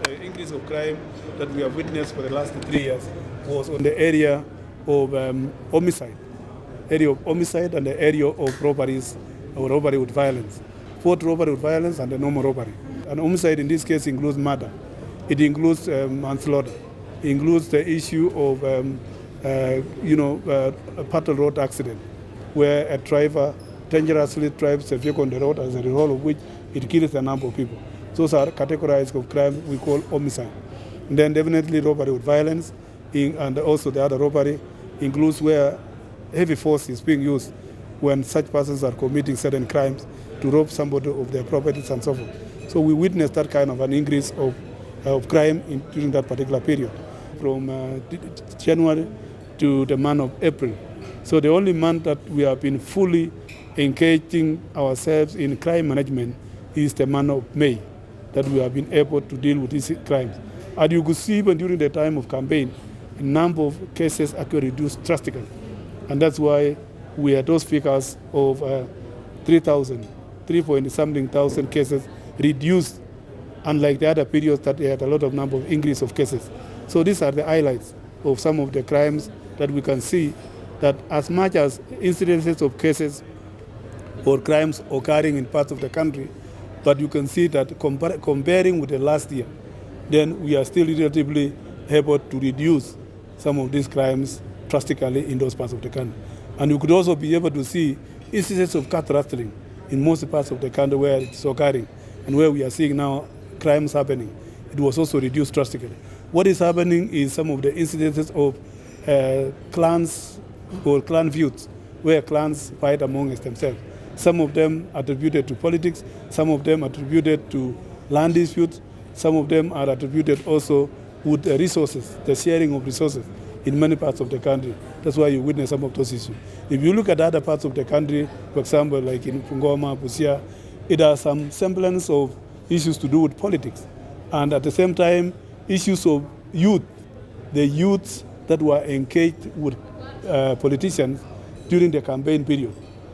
the increase of crime that we have witnessed for the last 3 years was on the area of homicide and the area of robberies or robbery with violence. Both robbery with violence and the normal robbery. And homicide in this case includes murder. It includes manslaughter. It includes the issue of a fatal road accident where a driver dangerously drives a vehicle on the road, as a result of which it kills a number of people. Those are categorized of crime we call homicide. And then definitely robbery with violence, and also the other robbery includes where heavy force is being used when such persons are committing certain crimes to rob somebody of their properties and so forth. So we witnessed that kind of an increase of crime during that particular period, from January to the month of April. So the only month that we have been fully engaging ourselves in crime management is the month of May, that we have been able to deal with these crimes. And you could see even during the time of campaign, a number of cases actually reduced drastically. And that's why we had those figures of 3.something thousand cases reduced, unlike the other periods that they had a lot of number of increase of cases. So these are the highlights of some of the crimes that we can see, that as much as incidences of cases or crimes occurring in parts of the country, but you can see that comparing with the last year, then we are still relatively able to reduce some of these crimes drastically in those parts of the country. And you could also be able to see instances of cat rustling in most parts of the country where it's occurring and where we are seeing now crimes happening. It was also reduced drastically. What is happening is some of the incidences of clans or clan feuds, where clans fight amongst themselves. Some of them attributed to politics, some of them attributed to land disputes, some of them are attributed also with the resources, the sharing of resources in many parts of the country. That's why you witness some of those issues. If you look at other parts of the country, for example, like in Bungoma, Busia, it has some semblance of issues to do with politics. And at the same time, issues of youth, the youths that were engaged with politicians during the campaign period.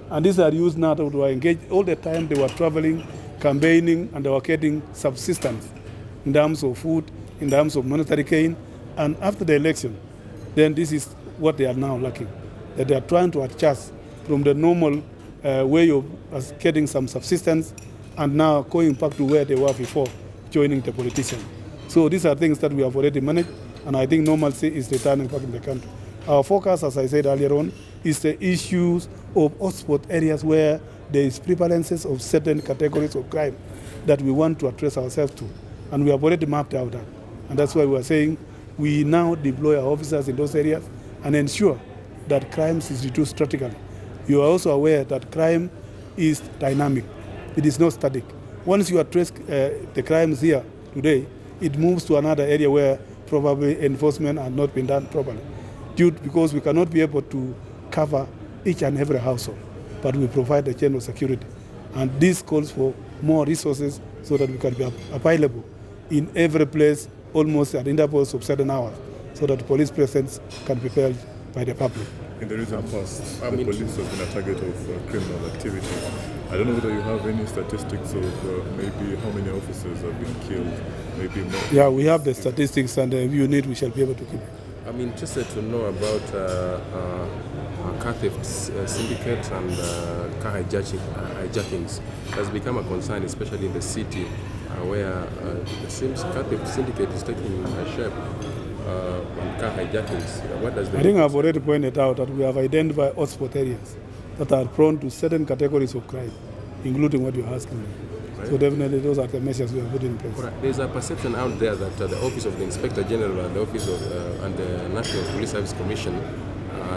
And these are youths now that were engaged all the time. They were traveling, campaigning, and they were getting subsistence in terms of food, in terms of monetary gain. And after the election, then this is what they are now lacking, that they are trying to adjust from the normal way of getting some subsistence and now going back to where they were before joining the politician. So these are things that we have already managed, and I think normalcy is returning back in the country. Our focus, as I said earlier on, is the issues of hotspot areas where there is prevalences of certain categories of crime that we want to address ourselves to. And we have already mapped out that. And that's why we are saying we now deploy our officers in those areas and ensure that crimes is reduced drastically. You are also aware that crime is dynamic. It is not static. Once you address the crimes here today, it moves to another area where probably enforcement has not been done properly, because we cannot be able to cover each and every household, but we provide the chain of security. And this calls for more resources so that we can be available in every place, almost at intervals of certain hours, so that police presence can be felt by the public. In the recent past, the police have been a target of criminal activity. I don't know whether you have any statistics of maybe how many officers have been killed, maybe more. Yeah, we have the statistics, and if you need, we shall be able to give it. I'm interested to know about car theft syndicate and car hijackings. It has become a concern, especially in the city, where it seems car theft syndicate is taking a shape on car hijackings. What does I think I've already pointed out that we have identified hotspot areas that are prone to certain categories of crime, including what you're asking me. Right. So definitely those are the measures we have put in place. Right. There's a perception out there that the Office of the Inspector General and the Office of and the National Police Service Commission,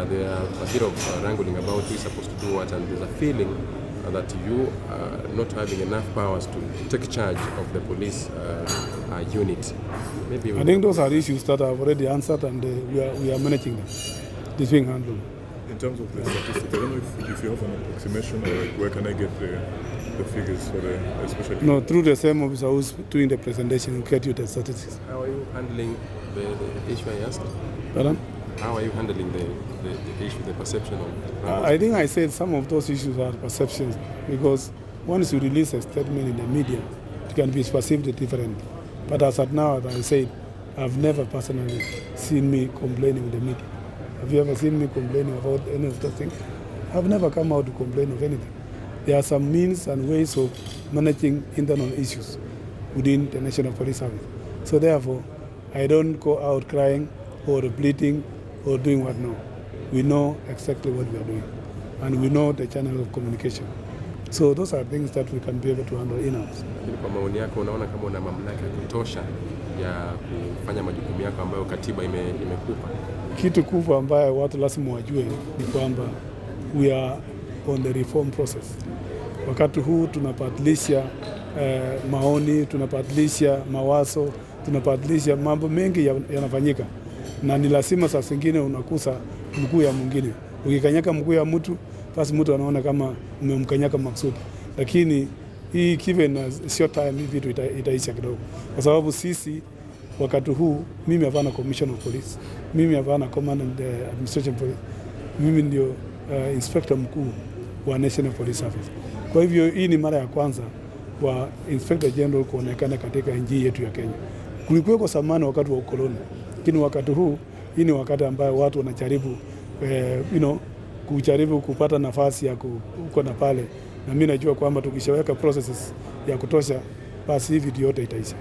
there are a bit of wrangling about who is supposed to do what, and there's a feeling that you are not having enough powers to take charge of the police unit. Maybe I think those are issues that I've already answered, and we are managing them. This being handled. In terms of the statistics, I don't know if you have an approximation, or where can I get the figures for the, especially? No, through the same officer who's doing the presentation, we'll get you the statistics. How are you handling the issue I asked? Pardon? How are you handling the issue, the perception of? I think I said some of those issues are perceptions, because once you release a statement in the media, it can be perceived differently. But as at now, as I said, I've never personally seen me complaining with the media. Have you ever seen me complaining about any of those things? I've never come out to complain of anything. There are some means and ways of managing internal issues within the National Police Service. So therefore, I don't go out crying or bleating or doing what now. We know exactly what we are doing, and we know the channel of communication. So those are things that we can be able to handle in-house. Kwa maoni yako, unaona kama una mamlaka ya kutosha ya kufanya majukumu yako ambayo katiba imekupa? Kitu kubwa ambayo watu lazima wajue ni kwamba we are on the reform process. Wakati huu tunabadilisha maoni, tunabadilisha mawazo, tunabadilisha mambo mengi yanafanyika, na ni lazima saa zingine unakusa mguu ya mwingine. Ukikanyaka mguu ya mtu, basi mtu anaona kama umemkanyaka maksudi, lakini hii given a short time hii vitu itaisha kidogo, kwa sababu sisi wakati huu mimi hapana commissioner of police, mimi hapana commandant administration police, mimi ndio inspector mkuu wa National Police Service. Kwa hivyo hii ni mara ya kwanza kwa inspector general kuonekana katika nchi yetu ya Kenya. Kulikuwa kwa zamani wakati wa ukoloni, lakini wakati huu hii ni wakati ambayo watu wanajaribu kujaribu kupata nafasi ya kuko na pale, na mimi najua kwamba tukishaweka processes ya kutosha, basi hivi yote itaisha.